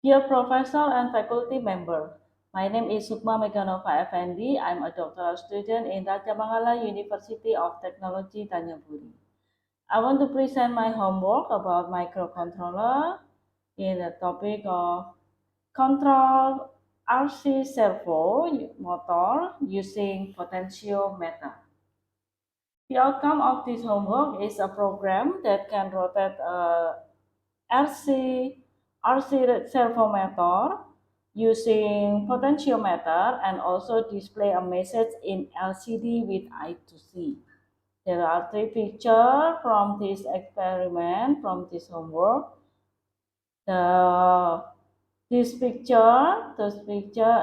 Dear Professor and faculty member, my name is Sukma Meganova Effendi. I'm a doctoral student in Raja Mangala University of Technology, Tanjung. I want to present my homework about microcontroller in the topic of control RC servo motor using potentiometer. The outcome of this homework is a program that can rotate a RC servometer using potentiometer and also display a message in LCD with I2C. There are three pictures from this experiment, from this homework. The this picture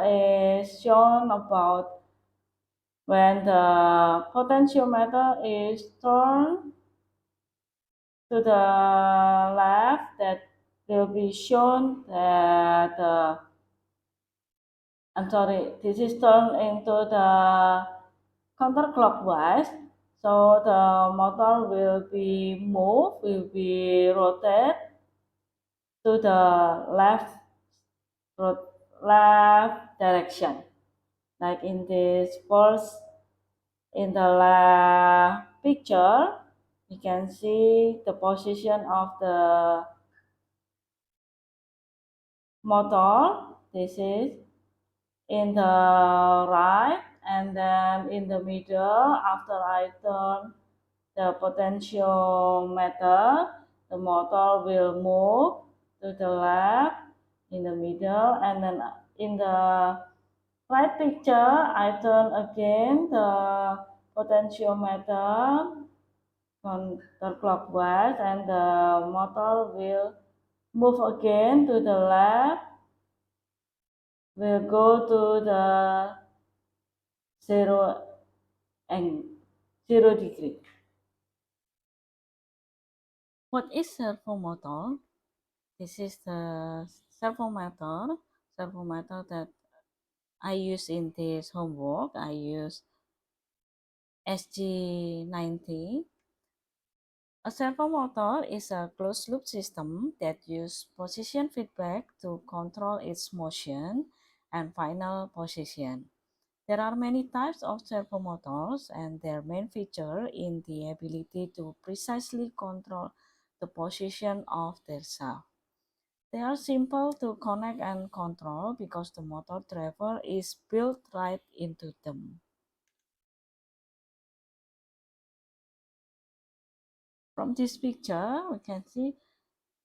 is shown about when the potentiometer is turned to the left, that will be shown that I'm sorry, this is turned into the counterclockwise. So the motor will be moved, will be rotated to the left direction. Like in this first, in the left picture, you can see the position of the motor. This is in the right, and then in the middle, after I turn the potentiometer, the motor will move to the left in the middle, and then in the right picture I turn again the potentiometer counterclockwise, and the motor will move again to the left, will go to the zero and 0 degree. What is servo motor? This is the servo motor that I use in this homework. I use SG90. A servo motor is a closed-loop system that uses position feedback to control its motion and final position. There are many types of servo motors, and their main feature in the ability to precisely control the position of their shaft. They are simple to connect and control because the motor driver is built right into them. From this picture, we can see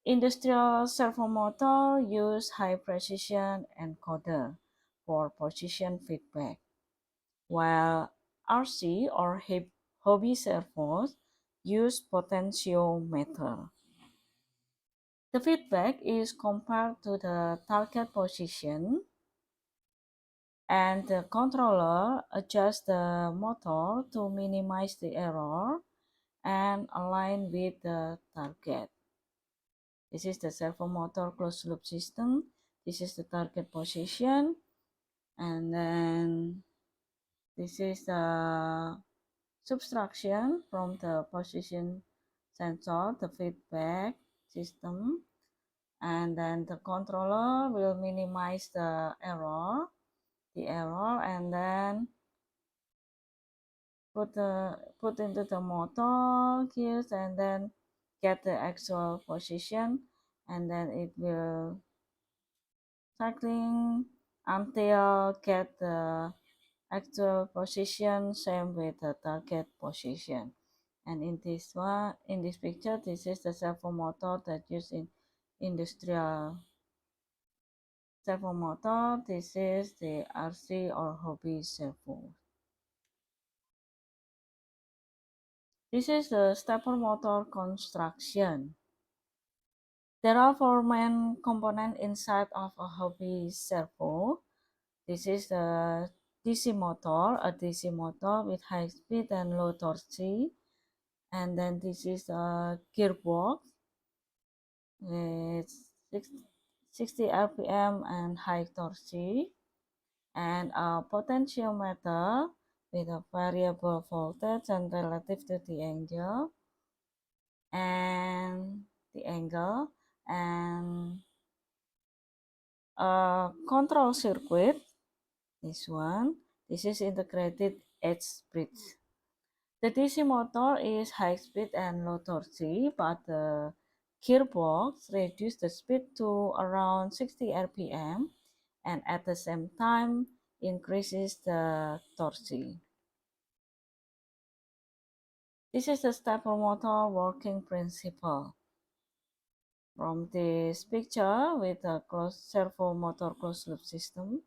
industrial servo motor use high precision encoder for position feedback, while RC or hobby servos use potentiometer. The feedback is compared to the target position, and the controller adjusts the motor to minimize the error and align with the target. This is the servo motor closed loop system. This is the target position, and then this is the subtraction from the position sensor, the feedback system, and then the controller will minimize the error, and then put into the motor gears, and then get the actual position, and then it will cycling until get the actual position same with the target position. And in this picture, this is the servo motor that used in industrial servo motor. This is the RC or hobby servo. This is the stepper motor construction. There are four main components inside of a hobby servo. This is the DC motor, a DC motor with high speed and low torque. And then this is a gearbox with 60 RPM and high torque, and a potentiometer with a variable voltage and relative to the angle and control circuit, this one, this is integrated edge bridge. The DC motor is high speed and low torque, but the gearbox reduces the speed to around 60 rpm and at the same time increases the torque. This is the stepper motor working principle. From this picture with a closed servo motor closed loop system,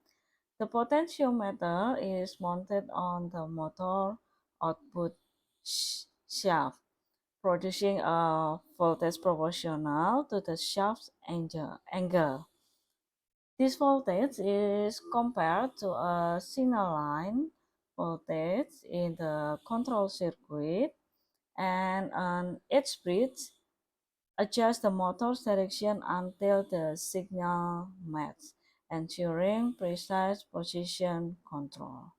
the potentiometer is mounted on the motor output shaft, producing a voltage proportional to the shaft's angle. This voltage is compared to a signal line voltage in the control circuit, and an edge bridge adjust the motor's direction until the signal matches, ensuring precise position control.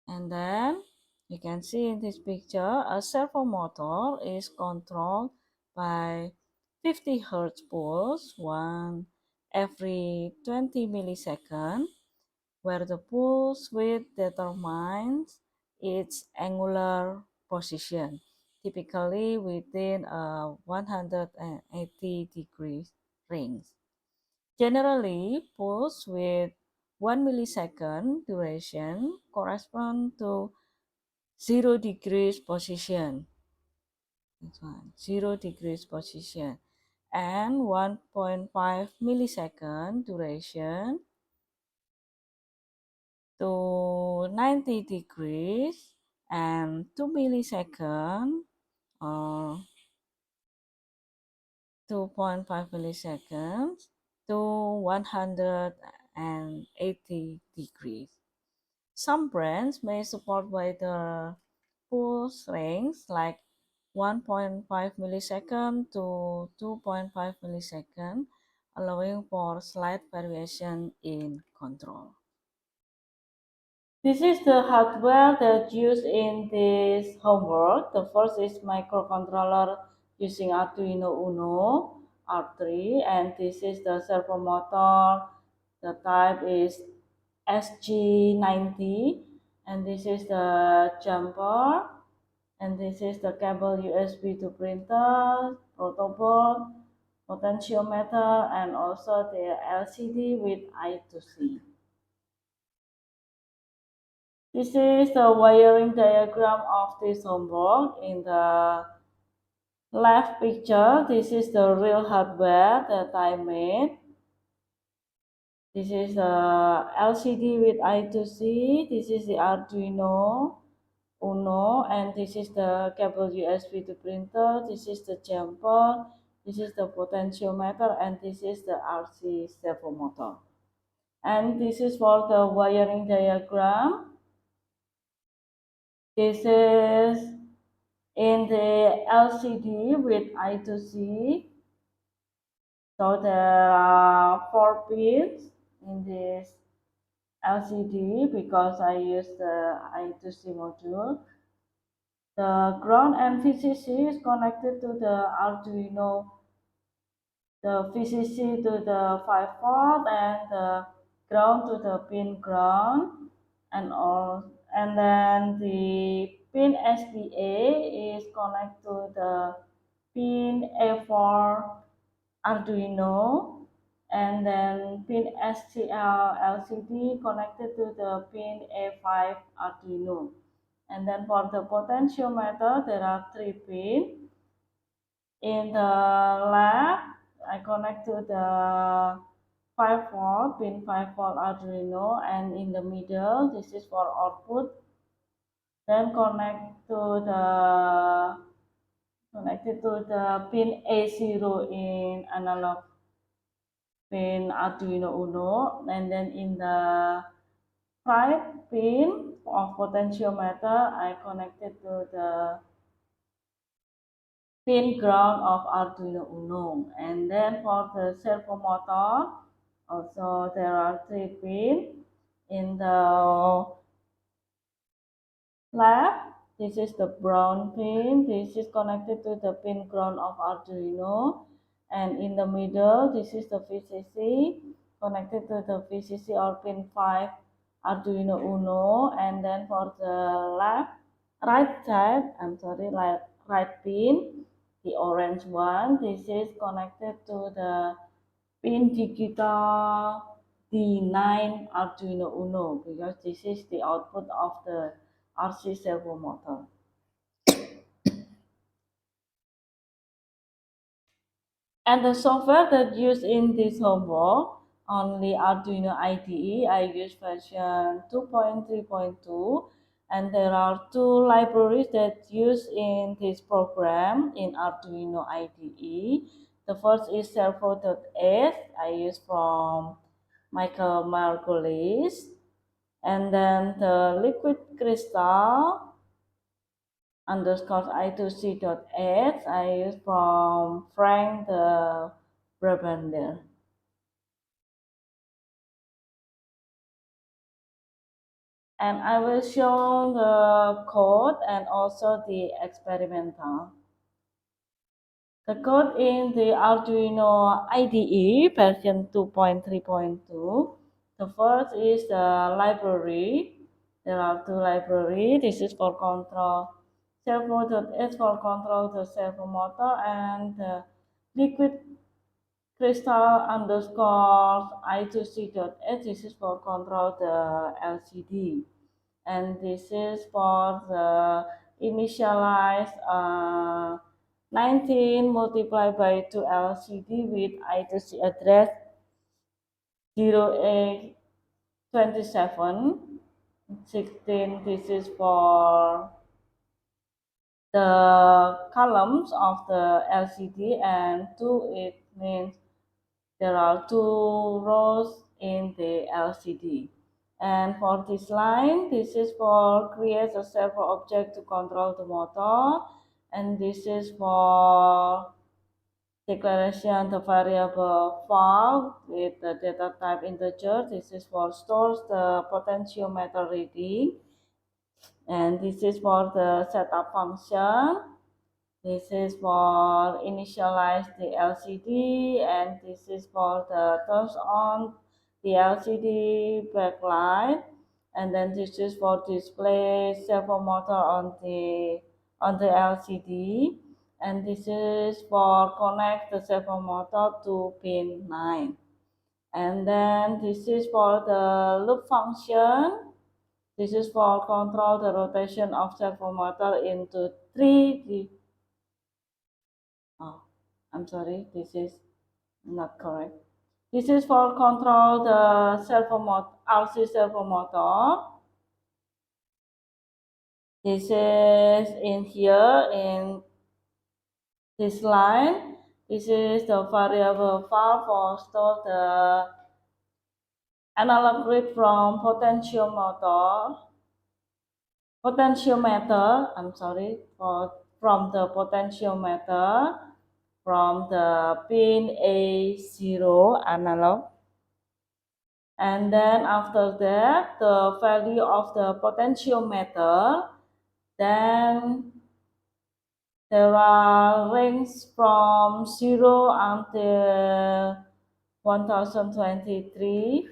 And then you can see in this picture, a servo motor is controlled by 50 Hz pulse, one every 20 milliseconds, where the pulse width determines its angular position, typically within a 180 degrees range. Generally, pulse with 1 millisecond duration correspond to 0 degrees position. This one, 0 degrees position. And 1.5 millisecond duration to 90 degrees, and 2 milliseconds or 2.5 milliseconds to 180 degrees. Some brands may support wider pulse range like 1.5 millisecond to 2.5 millisecond, allowing for slight variation in control. This is the hardware that's used in this homework. The first is microcontroller using Arduino Uno R3, and this is the servo motor. The type is SG90, and this is the jumper, and this is the cable USB to printer, protoboard, potentiometer, and also the LCD with I2C. This is the wiring diagram of this homework. In the left picture, this is the real hardware that I made. This is the LCD with I2C. This is the Arduino Uno, and this is the cable USB to printer. This is the jumper. This is the potentiometer, and this is the RC servo motor. And this is for the wiring diagram. This is in the LCD with I2C. So there are 4 pins in this LCD because I use the I2C module. The ground and VCC is connected to the Arduino, the VCC to the 5 volt and the ground to the pin ground, and then the pin SDA is connected to the pin A4 Arduino, and then pin SCL LCD connected to the pin A5 Arduino. And then for the potentiometer, there are 3 pins. In the left, I connect to the 5 volt, pin 5 volt Arduino, and in the middle, this is for output. Then connected to the pin A0 in analog pin Arduino Uno, and then in the right pin of potentiometer, I connected to the pin ground of Arduino Uno. And then for the servo motor, also there are 3 pins. In the left, this is the brown pin. This is connected to the pin ground of Arduino. And in the middle, this is the VCC connected to the VCC or pin 5 Arduino Uno. And then for the right side, right pin, the orange one, this is connected to the pin digital D9 Arduino Uno, because this is the output of the RC servo motor. And the software that used in this homework, only Arduino IDE, I use version 2.3.2, and there are two libraries that use in this program in Arduino IDE. The first is servo.h, I use from Michael Margolis, and then the liquid crystal underscore I2C.h I use from Frank the Brabander. And I will show the code and also the experimental. The code in the Arduino IDE version 2.3.2. The first is the library. There are two libraries. This is for control servo.h for control the servo motor, and the liquid crystal underscore I2C.h. This is for control the LCD. And this is for the initialize 19 multiplied by 2 LCD with I2C address 0827 16. This is for the columns of the LCD, and 2 it means there are two rows in the LCD. And for this line, this is for create a servo object to control the motor. And this is for declaration the variable var with the data type integer. This is for stores the potentiometer reading. And this is for the setup function. This is for initialize the LCD, and this is for the turns on the LCD backlight, and then this is for display servo motor on the LCD, and this is for connect the servo motor to pin 9. And then this is for the loop function. This is for control the rotation of servo motor into 3D. Oh, I'm sorry, this is not correct. This is for control the servo motor, RC servo motor. This is in here in this line. This is the variable var for store the analog read from potentiometer. I'm sorry, from the potentiometer from the pin A0 analog. And then after that, the value of the potentiometer, then there are rings from 0 until 1023.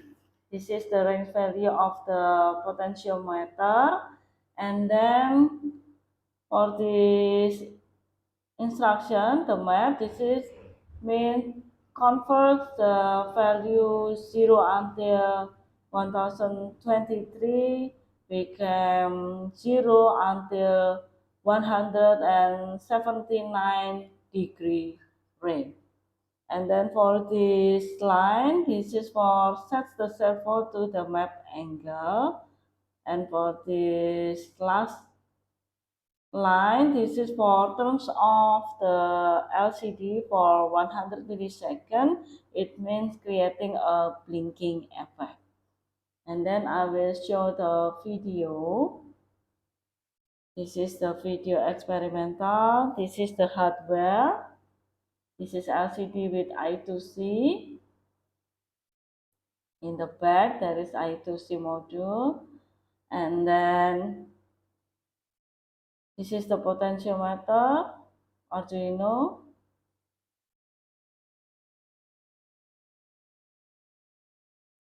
This is the range value of the potentiometer. And then for this instruction, the map, this is mean convert the value 0 until 1023 became 0 until 179 degree range. And then for this line, this is for set the servo to the map angle. And for this last line, this is for turns off the LCD for 100 milliseconds. It means creating a blinking effect. And then I will show the video. This is the video experimental. This is the hardware. This is LCD with I2C. In the back, there is I2C module. And then this is the potentiometer, Arduino.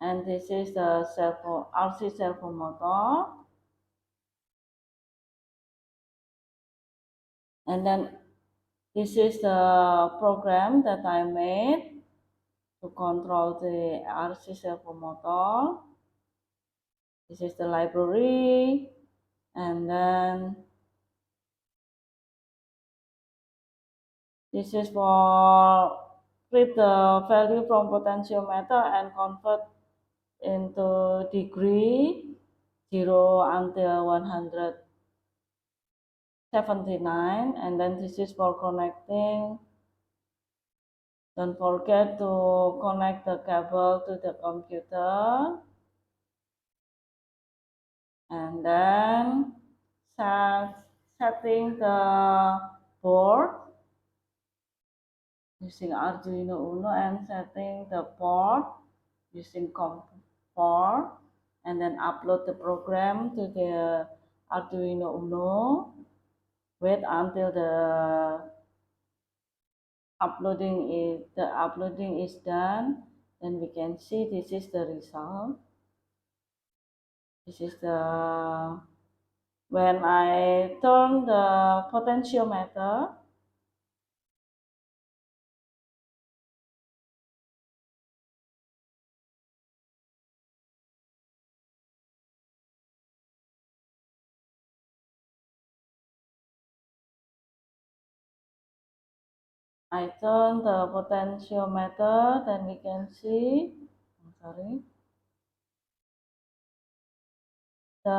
And this is the servo, RC servo motor. And then this is the program that I made to control the RC servo motor. This is the library, and then this is for read the value from potentiometer and convert into degree 0 until 179, and then this is for connecting. Don't forget to connect the cable to the computer, and then setting the board using Arduino Uno, and setting the port using COM4, and then upload the program to the Arduino Uno. Wait until the uploading is done. Then we can see this is the result. This is the when I turn the potentiometer. I turn the potentiometer, then we can see, sorry, the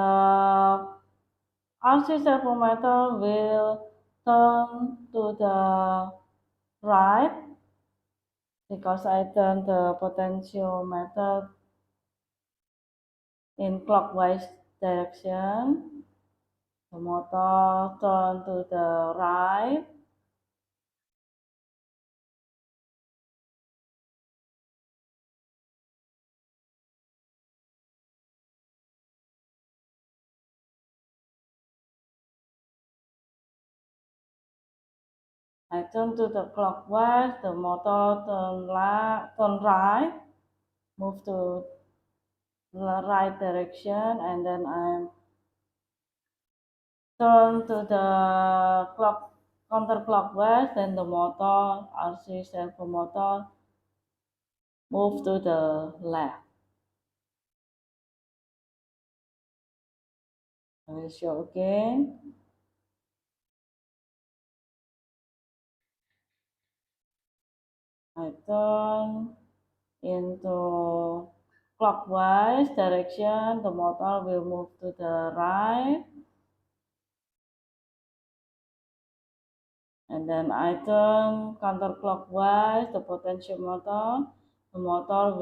RC servometer will turn to the right because I turn the potentiometer in clockwise direction. The motor turn to the right. I turn to the clockwise, the motor turn right, move to the right direction, and then I'm turn to the counterclockwise, then the motor, RC servo motor, move to the left. I will show again. I turn into clockwise direction, the motor will move to the right. And then I turn counterclockwise, the potentiometer, the motor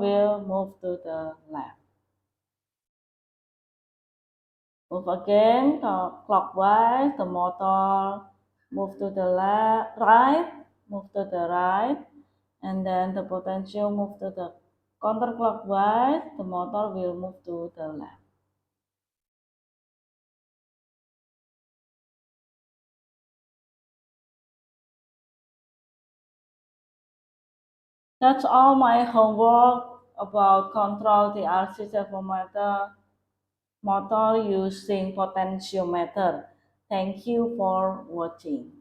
will move to the left. Move again clockwise, the motor move to the move to the right, and then the potential move to the counterclockwise, the motor will move to the left. That's all my homework about control the RC servometer motor using potentiometer. Thank you for watching.